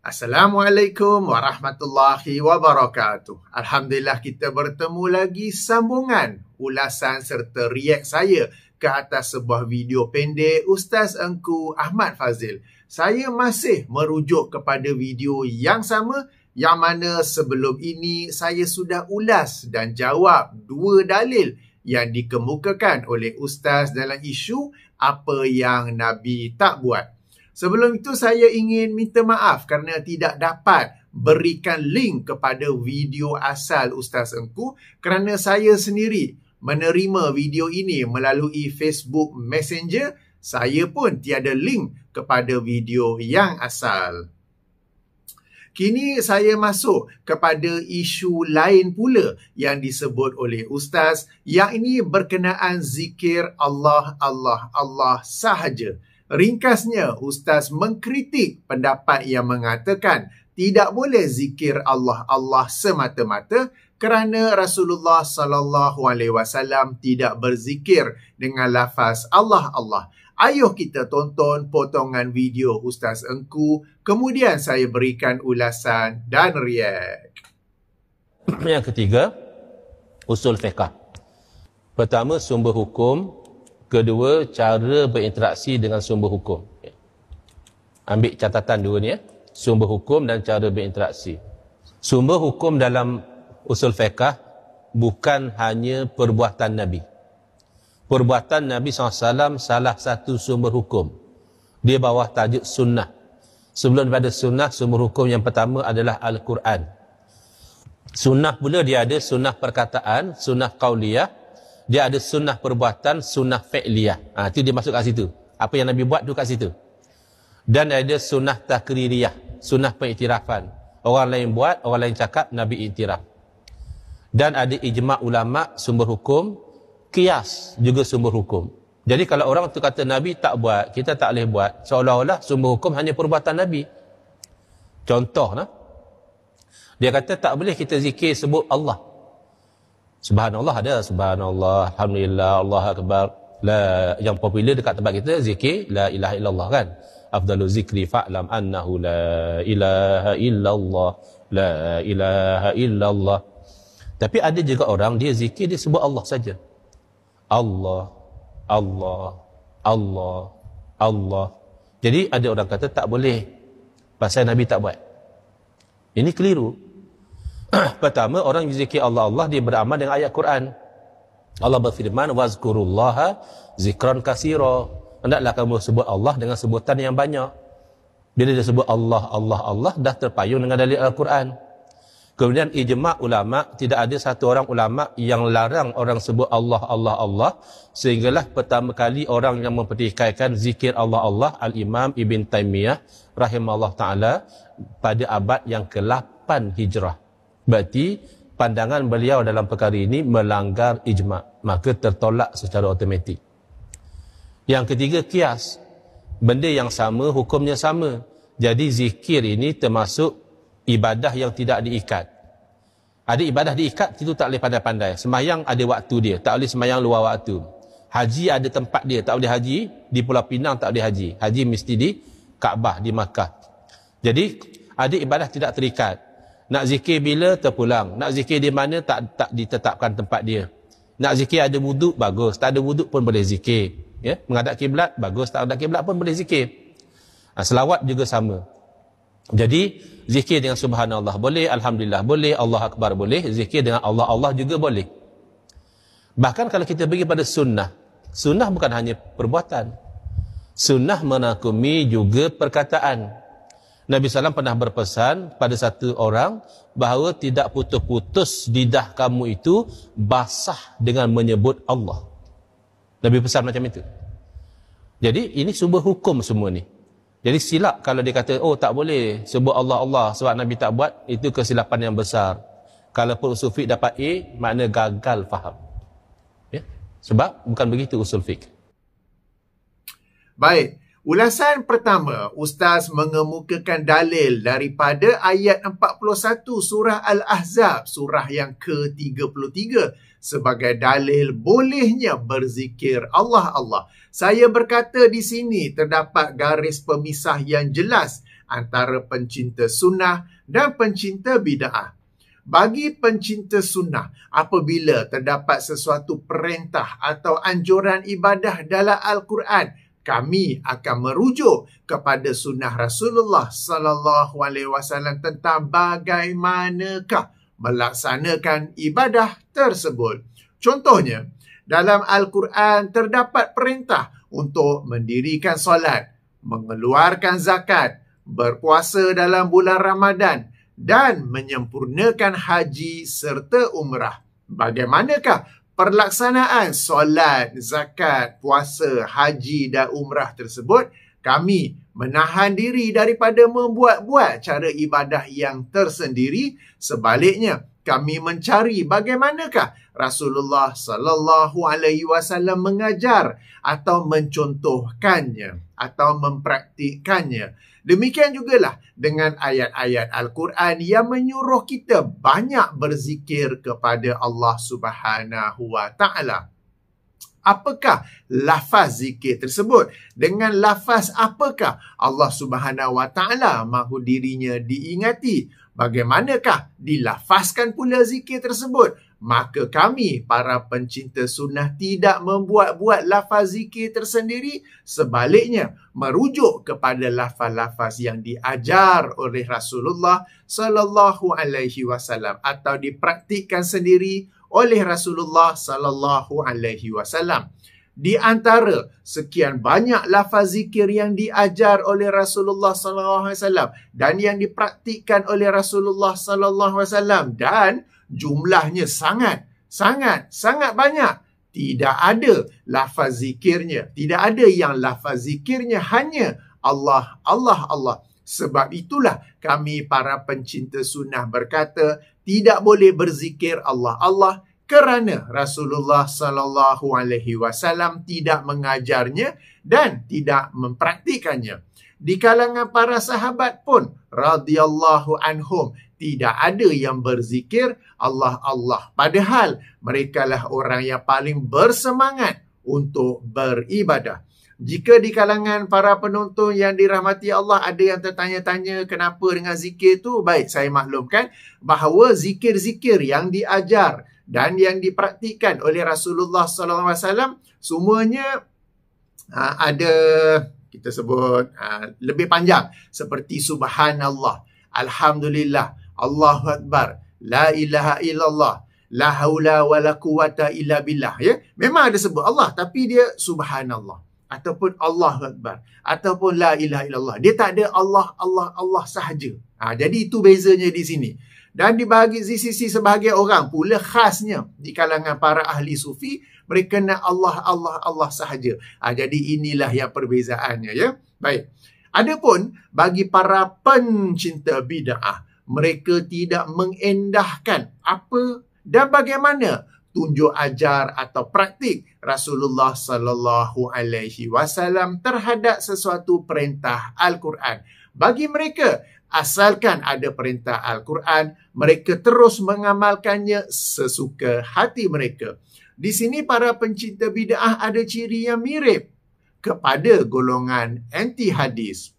Assalamualaikum warahmatullahi wabarakatuh. Alhamdulillah kita bertemu lagi sambungan ulasan serta react saya ke atas sebuah video pendek Ustaz Engku Ahmad Fazil. Saya masih merujuk kepada video yang sama yang mana sebelum ini saya sudah ulas dan jawab dua dalil yang dikemukakan oleh Ustaz dalam isu apa yang Nabi tak buat. Sebelum itu saya ingin minta maaf kerana tidak dapat berikan link kepada video asal Ustaz Engku kerana saya sendiri menerima video ini melalui Facebook Messenger. Saya pun tiada link kepada video yang asal. Kini saya masuk kepada isu lain pula yang disebut oleh Ustaz, yang ini berkenaan zikir Allah, Allah, Allah sahaja. Ringkasnya, Ustaz mengkritik pendapat yang mengatakan tidak boleh zikir Allah, Allah semata-mata kerana Rasulullah SAW tidak berzikir dengan lafaz Allah, Allah. Ayuh kita tonton potongan video Ustaz Engku, kemudian saya berikan ulasan dan react. Yang ketiga, usul fiqh. Pertama, sumber hukum. Kedua, cara berinteraksi dengan sumber hukum. Ambil catatan dua ni, sumber hukum dan cara berinteraksi. Sumber hukum dalam usul fiqh bukan hanya perbuatan Nabi. Perbuatan Nabi SAW salah satu sumber hukum. Dia bawah tajuk sunnah. Sebelum daripada sunnah, sumber hukum yang pertama adalah Al-Quran. Sunnah pula dia ada sunnah perkataan, sunnah qauliyah. Dia ada sunnah perbuatan, sunnah fi'liyah. Itu dia masuk kat situ. Apa yang Nabi buat tu kat situ. Dan ada sunnah takririyah, sunnah pengiktirafan. Orang lain buat, orang lain cakap, Nabi iktiraf. Dan ada ijma' ulama' sumber hukum, qiyas juga sumber hukum. Jadi kalau orang tu kata Nabi tak buat, kita tak boleh buat, seolah-olah sumber hukum hanya perbuatan Nabi. Contoh, dia kata tak boleh kita zikir sebut Allah. Subhanallah ada, subhanallah, alhamdulillah, Allah akbar. Yang popular dekat tempat kita zikir la ilaha illallah kan. Afdalu zikri fa'lam annahu la ilaha illallah, la ilaha illallah. Tapi ada juga orang dia zikir dia sebut Allah saja. Allah, Allah, Allah, Allah. Jadi ada orang kata tak boleh pasal Nabi tak buat. Ini keliru. Pertama, orang zikir Allah, Allah dia beramal dengan ayat Quran. Allah berfirman, wazkurullaha zikran katsira. Hendaklah kamu sebut Allah dengan sebutan yang banyak. Bila dia sebut Allah, Allah, Allah, dah terpayung dengan dalil Al-Quran. Kemudian ijma' ulama', tidak ada satu orang ulama' yang larang orang sebut Allah, Allah, Allah. Sehinggalah pertama kali orang yang mempertikaikan zikir Allah, Allah, Al-Imam Ibn Taymiyah rahimahullah ta'ala pada abad yang ke-8 Hijrah. Berarti pandangan beliau dalam perkara ini melanggar ijma', maka tertolak secara automatik. Yang ketiga, qiyas. Benda yang sama, hukumnya sama. Jadi zikir ini termasuk ibadah yang tidak diikat. Ada ibadah diikat, itu tak boleh pandai-pandai. Sembahyang ada waktu dia, tak boleh sembahyang luar waktu. Haji ada tempat dia, tak boleh haji di Pulau Pinang, tak boleh haji. Haji mesti di Kaabah, di Makkah. Jadi ada ibadah tidak terikat. Nak zikir bila terpulang, nak zikir di mana tak ditetapkan tempat dia. Nak zikir ada wuduk, bagus. Tak ada wuduk pun boleh zikir. Ya? Menghadap kiblat, bagus. Tak ada kiblat pun boleh zikir. Selawat juga sama. Jadi zikir dengan subhanallah boleh, alhamdulillah boleh, Allah akbar boleh, zikir dengan Allah, Allah juga boleh. Bahkan kalau kita pergi pada sunnah, sunnah bukan hanya perbuatan. Sunnah menakumi juga perkataan. Nabi SAW pernah berpesan pada satu orang bahawa tidak putus-putus lidah kamu itu basah dengan menyebut Allah. Nabi pesan macam itu. Jadi ini sumber hukum semua ni. Jadi silap kalau dia kata, oh tak boleh sebut Allah, Allah sebab Nabi tak buat, itu kesilapan yang besar. Kalau usul fiqh dapat A, makna gagal faham. Ya? Sebab bukan begitu usul fiqh. Baik. Ulasan pertama, Ustaz mengemukakan dalil daripada ayat 41 surah Al-Ahzab, surah yang ke-33 sebagai dalil bolehnya berzikir Allah, Allah. Saya berkata di sini terdapat garis pemisah yang jelas antara pencinta sunnah dan pencinta bid'ah. Bagi pencinta sunnah, apabila terdapat sesuatu perintah atau anjuran ibadah dalam Al-Quran, kami akan merujuk kepada sunnah Rasulullah sallallahu alaihi wasallam tentang bagaimanakah melaksanakan ibadah tersebut. Contohnya, dalam Al-Quran terdapat perintah untuk mendirikan solat, mengeluarkan zakat, berpuasa dalam bulan Ramadan dan menyempurnakan haji serta umrah. Bagaimanakah pelaksanaan solat, zakat, puasa, haji dan umrah tersebut? Kami menahan diri daripada membuat-buat cara ibadah yang tersendiri. Sebaliknya, kami mencari bagaimanakah Rasulullah sallallahu alaihi wasallam mengajar atau mencontohkannya atau mempraktikkannya. Demikian jugalah dengan ayat-ayat Al-Quran yang menyuruh kita banyak berzikir kepada Allah Subhanahu wa taala. Apakah lafaz zikir tersebut? Dengan lafaz apakah Allah Subhanahu wa taala mahu dirinya diingati? Bagaimanakah dilafazkan pula zikir tersebut? Maka kami, para pencinta sunnah, tidak membuat-buat lafaz zikir tersendiri. Sebaliknya, merujuk kepada lafaz-lafaz yang diajar oleh Rasulullah sallallahu alaihi wasallam atau dipraktikkan sendiri oleh Rasulullah sallallahu alaihi wasallam. Di antara sekian banyak lafaz zikir yang diajar oleh Rasulullah sallallahu alaihi wasallam dan yang dipraktikkan oleh Rasulullah sallallahu alaihi wasallam, dan jumlahnya sangat banyak. Tidak ada lafaz zikirnya, tidak ada yang lafaz zikirnya hanya Allah, Allah, Allah. Sebab itulah kami, para pencinta sunnah, berkata tidak boleh berzikir Allah, Allah, kerana Rasulullah sallallahu alaihi wasallam tidak mengajarnya dan tidak mempraktikannya. Di kalangan para sahabat pun radhiyallahu anhum tidak ada yang berzikir Allah, Allah. Padahal merekalah orang yang paling bersemangat untuk beribadah. Jika di kalangan para penonton yang dirahmati Allah ada yang tertanya-tanya kenapa dengan zikir tu, baik, saya maklumkan bahawa zikir-zikir yang diajar dan yang dipraktikkan oleh Rasulullah sallallahu alaihi wasallam semuanya ada, kita sebut lebih panjang, seperti subhanallah, alhamdulillah, Allahu akbar, la ilaha illallah, la haula wala quwata illa billah, ya. Memang ada sebut Allah tapi dia subhanallah ataupun Allahu akbar ataupun la ilaha illallah. Dia tak ada Allah, Allah, Allah sahaja. Jadi itu bezanya di sini. Dan dibagi di sisi sebahagian orang pula, khasnya di kalangan para ahli sufi, mereka nak Allah, Allah, Allah sahaja. Jadi inilah yang perbezaannya, ya. Baik. Adapun bagi para pencinta bid'ah, mereka tidak mengendahkan apa dan bagaimana tunjuk ajar atau praktik Rasulullah sallallahu alaihi wasallam terhadap sesuatu perintah Al-Quran. Bagi mereka, asalkan ada perintah Al-Quran, mereka terus mengamalkannya sesuka hati mereka. Di sini para pencinta bid'ah ada ciri yang mirip kepada golongan anti hadis.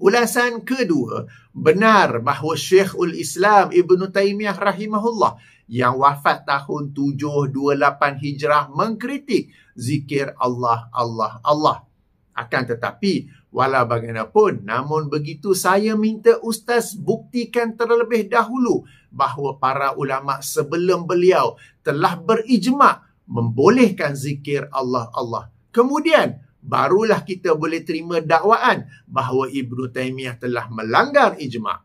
Ulasan kedua, benar bahawa Syekhul Islam Ibn Taymiyah rahimahullah yang wafat tahun 728 Hijrah mengkritik zikir Allah, Allah, Allah. Akan tetapi, walau bagaimanapun, namun begitu saya minta Ustaz buktikan terlebih dahulu bahawa para ulama sebelum beliau telah berijma' membolehkan zikir Allah, Allah. Kemudian, barulah kita boleh terima dakwaan bahawa Ibn Taymiyah telah melanggar ijma'.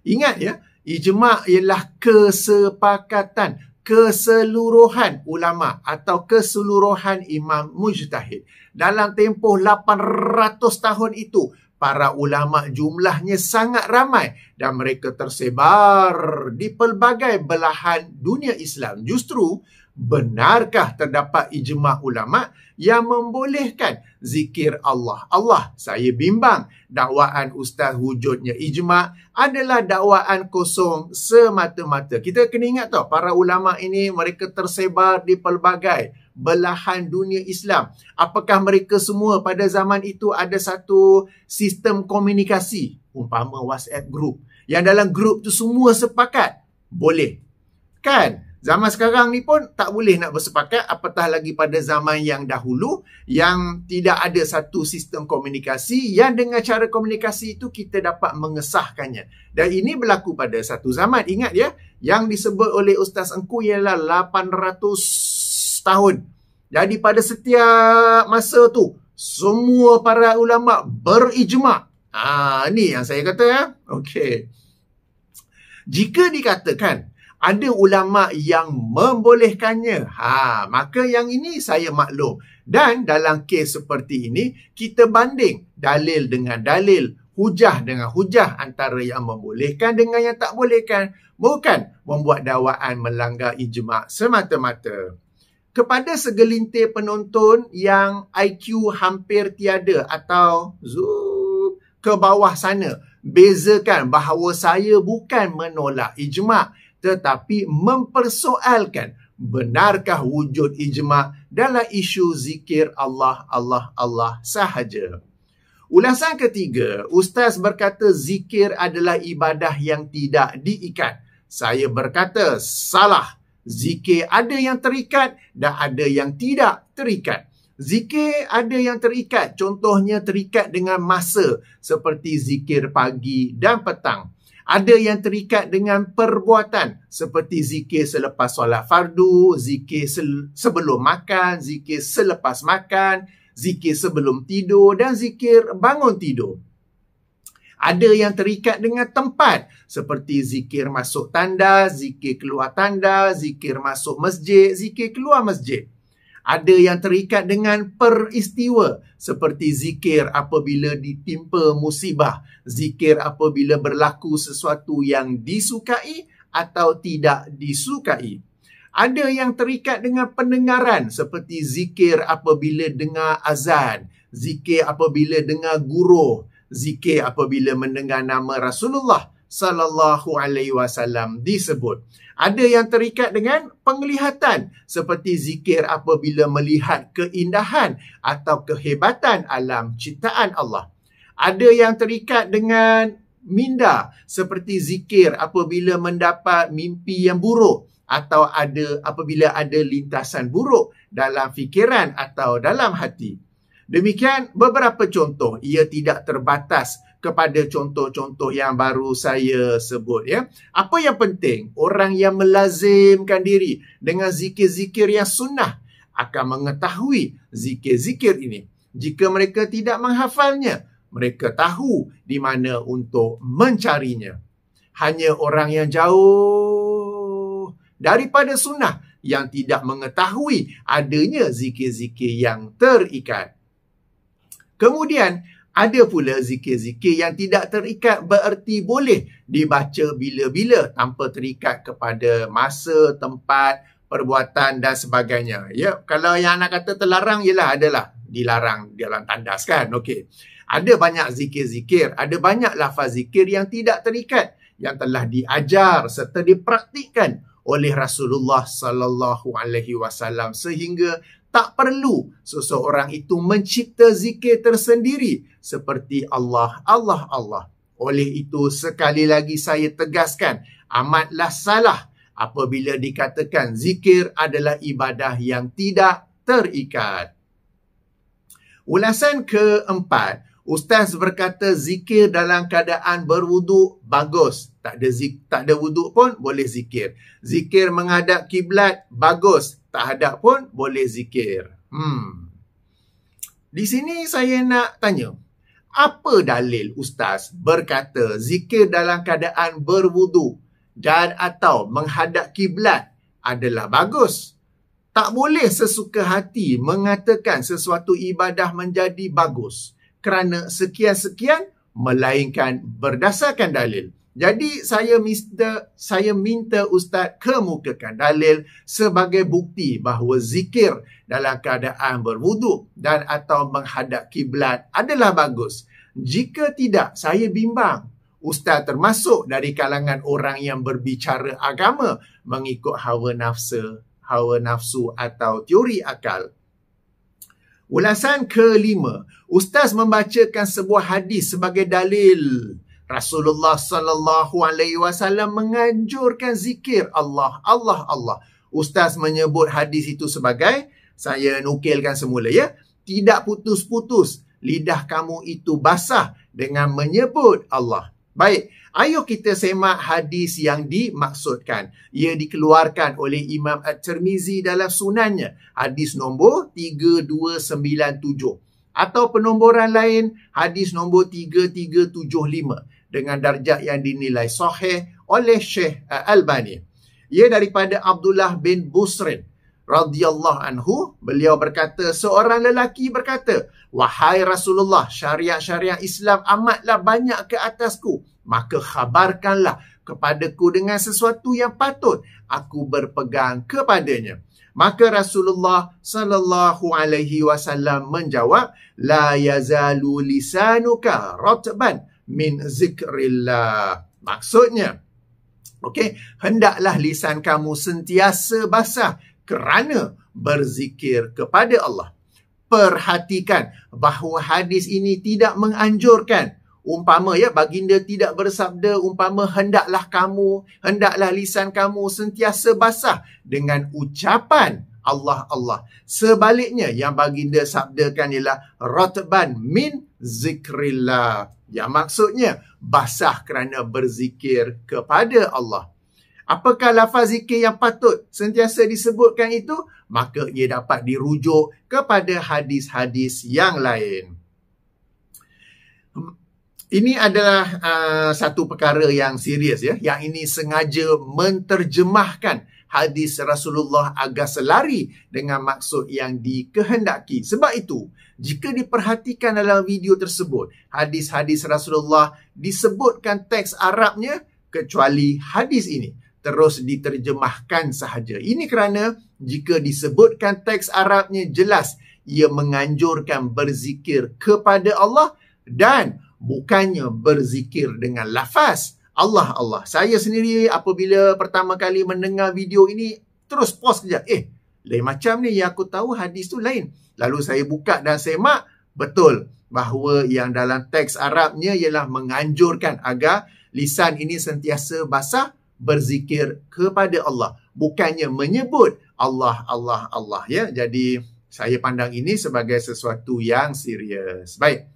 Ingat, ya, ijma' ialah kesepakatan, keseluruhan ulama atau keseluruhan imam mujtahid. Dalam tempoh 800 tahun itu, para ulama jumlahnya sangat ramai dan mereka tersebar di pelbagai belahan dunia Islam. Justru benarkah terdapat ijma' ulama' yang membolehkan zikir Allah? Allah, saya bimbang dakwaan Ustaz wujudnya ijma' adalah dakwaan kosong semata-mata. Kita kena ingat tau, para ulama' ini mereka tersebar di pelbagai belahan dunia Islam. Apakah mereka semua pada zaman itu ada satu sistem komunikasi, umpama WhatsApp group, yang dalam group tu semua sepakat? Boleh. Kan? Zaman sekarang ni pun tak boleh nak bersepakat, apatah lagi pada zaman yang dahulu yang tidak ada satu sistem komunikasi yang dengan cara komunikasi itu kita dapat mengesahkannya. Dan ini berlaku pada satu zaman. Ingat ya, yang disebut oleh Ustaz Engku ialah 800 tahun. Jadi pada setiap masa tu semua para ulama berijma'. Ni yang saya kata ya. Okey. Jika dikatakan ada ulama' yang membolehkannya, maka yang ini saya maklum. Dan dalam kes seperti ini, kita banding dalil dengan dalil, hujah dengan hujah antara yang membolehkan dengan yang tak bolehkan. Bukan membuat dakwaan melanggar ijma' semata-mata. Kepada segelintir penonton yang IQ hampir tiada atau ke bawah sana, bezakan bahawa saya bukan menolak ijma', tetapi mempersoalkan benarkah wujud ijma' dalam isu zikir Allah, Allah, Allah sahaja. Ulasan ketiga, Ustaz berkata zikir adalah ibadah yang tidak diikat. Saya berkata salah. Zikir ada yang terikat dan ada yang tidak terikat. Zikir ada yang terikat, contohnya terikat dengan masa seperti zikir pagi dan petang. Ada yang terikat dengan perbuatan seperti zikir selepas solat fardu, zikir sebelum makan, zikir selepas makan, zikir sebelum tidur dan zikir bangun tidur. Ada yang terikat dengan tempat seperti zikir masuk tandas, zikir keluar tandas, zikir masuk masjid, zikir keluar masjid. Ada yang terikat dengan peristiwa seperti zikir apabila ditimpa musibah, zikir apabila berlaku sesuatu yang disukai atau tidak disukai. Ada yang terikat dengan pendengaran seperti zikir apabila dengar azan, zikir apabila dengar guruh, zikir apabila mendengar nama Rasulullah sallallahu alaihi wasallam disebut. Ada yang terikat dengan penglihatan seperti zikir apabila melihat keindahan atau kehebatan alam ciptaan Allah. Ada yang terikat dengan minda seperti zikir apabila mendapat mimpi yang buruk atau apabila ada lintasan buruk dalam fikiran atau dalam hati. Demikian beberapa contoh, ia tidak terbatas kepada contoh-contoh yang baru saya sebut ya. Apa yang penting, orang yang melazimkan diri dengan zikir-zikir yang sunnah akan mengetahui zikir-zikir ini. Jika mereka tidak menghafalnya, mereka tahu di mana untuk mencarinya. Hanya orang yang jauh daripada sunnah yang tidak mengetahui adanya zikir-zikir yang terikat. Kemudian, ada pula zikir-zikir yang tidak terikat bererti boleh dibaca bila-bila tanpa terikat kepada masa, tempat, perbuatan dan sebagainya. Ya, kalau yang anak kata terlarang ialah adalah dilarang dalam tandas kan. Okey. Ada banyak zikir-zikir, ada banyak lafaz zikir yang tidak terikat yang telah diajar serta dipraktikkan oleh Rasulullah sallallahu alaihi wasallam sehingga tak perlu seseorang itu mencipta zikir tersendiri seperti Allah, Allah, Allah. Oleh itu, sekali lagi saya tegaskan, amatlah salah apabila dikatakan zikir adalah ibadah yang tidak terikat. Ulasan keempat, Ustaz berkata zikir dalam keadaan berwuduk bagus. Tak ada wuduk pun boleh zikir. Zikir menghadap kiblat bagus. Tak hadap pun boleh zikir. Di sini saya nak tanya, apa dalil Ustaz berkata zikir dalam keadaan berwuduk dan atau menghadap kiblat adalah bagus? Tak boleh sesuka hati mengatakan sesuatu ibadah menjadi bagus kerana sekian-sekian, melainkan berdasarkan dalil. Jadi saya minta Ustaz kemukakan dalil sebagai bukti bahawa zikir dalam keadaan berwuduk dan atau menghadap kiblat adalah bagus. Jika tidak, saya bimbang. Ustaz termasuk dari kalangan orang yang berbicara agama mengikut hawa nafsu atau teori akal. Ulasan kelima, Ustaz membacakan sebuah hadis sebagai dalil. Rasulullah sallallahu alaihi wasallam menganjurkan zikir Allah. Ustaz menyebut hadis itu sebagai, saya nukilkan semula ya, tidak putus-putus lidah kamu itu basah dengan menyebut Allah. Baik, ayo kita semak hadis yang dimaksudkan. Ia dikeluarkan oleh Imam At-Tirmizi dalam sunannya. Hadis nombor 3297. Atau penomboran lain, hadis nombor 3375. Dengan darjah yang dinilai sahih oleh Syekh Albani. Ia daripada Abdullah bin Busrin radhiyallahu anhu. Beliau berkata, seorang lelaki berkata, wahai Rasulullah, syariat-syariat Islam amatlah banyak ke atasku. Maka khabarkanlah kepadaku dengan sesuatu yang patut aku berpegang kepadanya. Maka Rasulullah sallallahu alaihi wasallam menjawab, la yazalu lisanuka ratban min zikrillah. Maksudnya, hendaklah lisan kamu sentiasa basah kerana berzikir kepada Allah. Perhatikan bahawa hadis ini tidak menganjurkan. Umpama baginda tidak bersabda umpama hendaklah lisan kamu sentiasa basah dengan ucapan Allah. Sebaliknya yang baginda sabdakan ialah ratban min zikrillah. Yang maksudnya basah kerana berzikir kepada Allah. Apakah lafaz zikir yang patut sentiasa disebutkan itu? Maka ia dapat dirujuk kepada hadis-hadis yang lain. Ini adalah satu perkara yang serius ya. Yang ini sengaja menterjemahkan hadis Rasulullah agar selari dengan maksud yang dikehendaki. Sebab itu, jika diperhatikan dalam video tersebut, hadis-hadis Rasulullah disebutkan teks Arabnya kecuali hadis ini terus diterjemahkan sahaja. Ini kerana jika disebutkan teks Arabnya jelas ia menganjurkan berzikir kepada Allah dan bukannya berzikir dengan lafaz Allah. Saya sendiri apabila pertama kali mendengar video ini terus pause kejap. Lain macam ni, yang aku tahu hadis tu lain. Lalu saya buka dan semak, betul bahawa yang dalam teks Arabnya ialah menganjurkan agar lisan ini sentiasa basah berzikir kepada Allah, bukannya menyebut Allah ya. Jadi saya pandang ini sebagai sesuatu yang serius. Baik.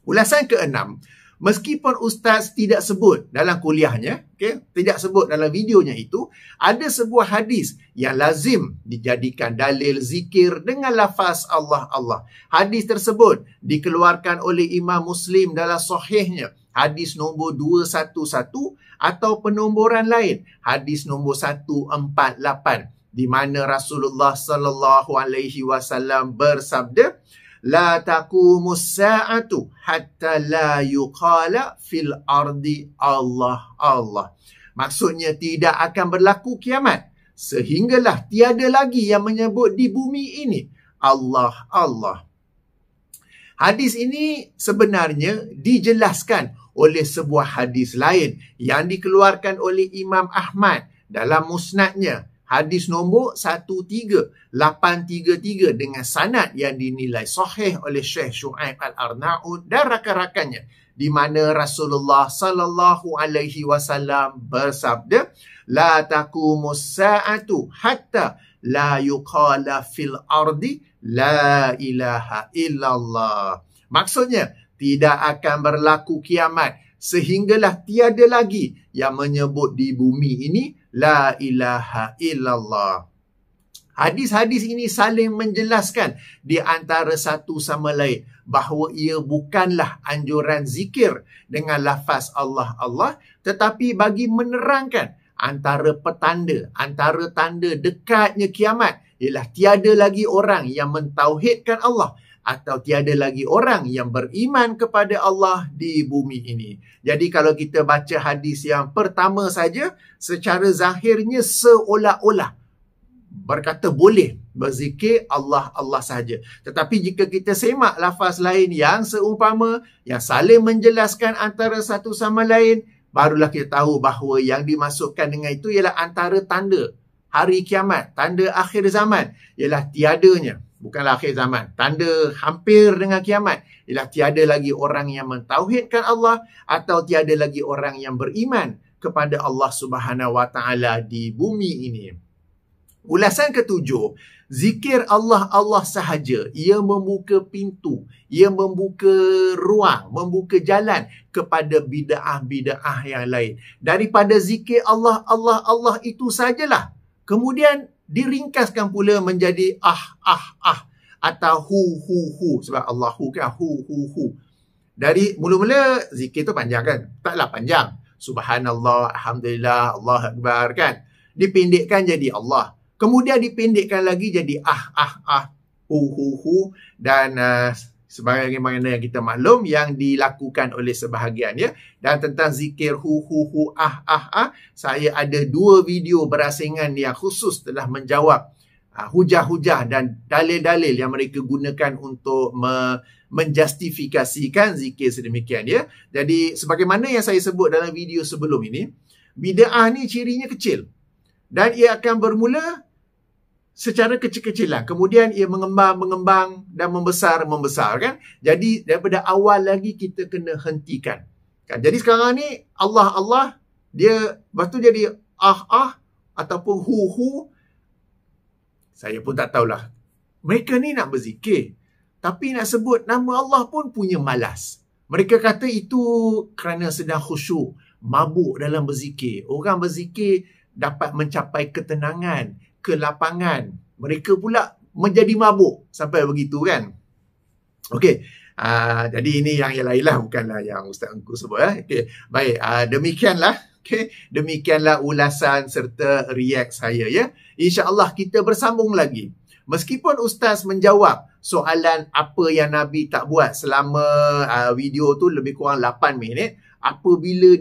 Ulasan ke-6, meskipun Ustaz tidak sebut dalam kuliahnya, tidak sebut dalam videonya itu, ada sebuah hadis yang lazim dijadikan dalil zikir dengan lafaz Allah. Hadis tersebut dikeluarkan oleh Imam Muslim dalam sahihnya, hadis nombor 211 atau penomboran lain, hadis nombor 148, di mana Rasulullah sallallahu alaihi wasallam bersabda, la taqumus sa'atu hatta la yuqala fil ardi Allah. Maksudnya tidak akan berlaku kiamat sehinggalah tiada lagi yang menyebut di bumi ini Allah. Hadis ini sebenarnya dijelaskan oleh sebuah hadis lain yang dikeluarkan oleh Imam Ahmad dalam musnadnya. Hadis nombor 13833 dengan sanad yang dinilai sahih oleh Syekh Shu'aib Al-Arnaud dan rakan-rakannya, di mana Rasulullah sallallahu alaihi wasallam bersabda, la taqumus sa'atu hatta la yuqala fil ardi la ilaha illallah. Maksudnya tidak akan berlaku kiamat sehinggalah tiada lagi yang menyebut di bumi ini la ilaha illallah. Hadis-hadis ini saling menjelaskan di antara satu sama lain bahawa ia bukanlah anjuran zikir dengan lafaz Allah, tetapi bagi menerangkan antara tanda dekatnya kiamat ialah tiada lagi orang yang mentauhidkan Allah atau tiada lagi orang yang beriman kepada Allah di bumi ini. Jadi kalau kita baca hadis yang pertama saja, secara zahirnya seolah-olah berkata boleh berzikir Allah sahaja. Tetapi jika kita semak lafaz lain yang seumpama, yang saling menjelaskan antara satu sama lain, barulah kita tahu bahawa yang dimasukkan dengan itu ialah antara tanda hari kiamat, tanda akhir zaman, ialah tiadanya. Bukanlah akhir zaman. Tanda hampir dengan kiamat ialah tiada lagi orang yang mentauhidkan Allah atau tiada lagi orang yang beriman kepada Allah Subhanahu Wa Taala di bumi ini. Ulasan ketujuh, zikir Allah sahaja. Ia membuka pintu, ia membuka ruang, membuka jalan kepada bid'ah-bid'ah yang lain. Daripada zikir Allah itu sajalah. Kemudian diringkaskan pula menjadi atau hu. Sebab Allahu kan hu. Dari mula-mula zikir tu panjang kan? Taklah panjang. Subhanallah, Alhamdulillah, Allah Akbar kan? Dipendekkan jadi Allah. Kemudian dipendekkan lagi jadi hu. Dan sebagaimana yang kita maklum yang dilakukan oleh sebahagian ya. Dan tentang zikir hu saya ada 2 video berasingan yang khusus telah menjawab hujah-hujah dan dalil-dalil yang mereka gunakan untuk menjustifikasikan zikir sedemikian ya. Jadi sebagaimana yang saya sebut dalam video sebelum ini, bid'ah ni cirinya kecil dan ia akan bermula secara kecil-kecilan. Kemudian ia mengembang dan membesar kan. Jadi daripada awal lagi kita kena hentikan. Kan? Jadi sekarang ni Allah dia lepas tu jadi ataupun hu. Saya pun tak tahulah. Mereka ni nak berzikir, tapi nak sebut nama Allah pun punya malas. Mereka kata itu kerana sedang khusyuk, mabuk dalam berzikir. Orang berzikir dapat mencapai ketenangan, kelapangan. Mereka pula menjadi mabuk sampai begitu kan. Okey. Jadi ini yang lain lah, bukanlah yang Ustaz Engku sebut. Okey. Baik, demikianlah. Okay. Demikianlah ulasan serta react saya ya. InsyaAllah kita bersambung lagi. Meskipun Ustaz menjawab soalan apa yang Nabi tak buat selama video tu lebih kurang 8 minit. Apabila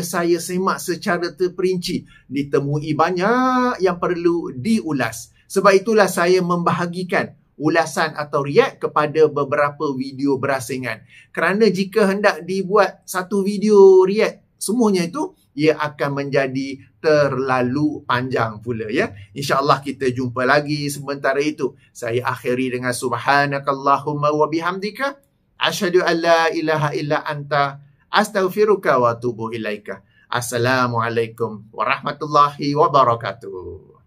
saya semak secara terperinci, ditemui banyak yang perlu diulas. Sebab itulah saya membahagikan ulasan atau react kepada beberapa video berasingan. Kerana jika hendak dibuat satu video react semuanya itu, ia akan menjadi terlalu panjang pula ya. InsyaAllah kita jumpa lagi. Sementara itu, saya akhiri dengan subhanakallahumma wa bihamdika asyhadu an la ilaha illa anta astaghfiruka wa atubu ilaika. Assalamualaikum warahmatullahi wabarakatuh.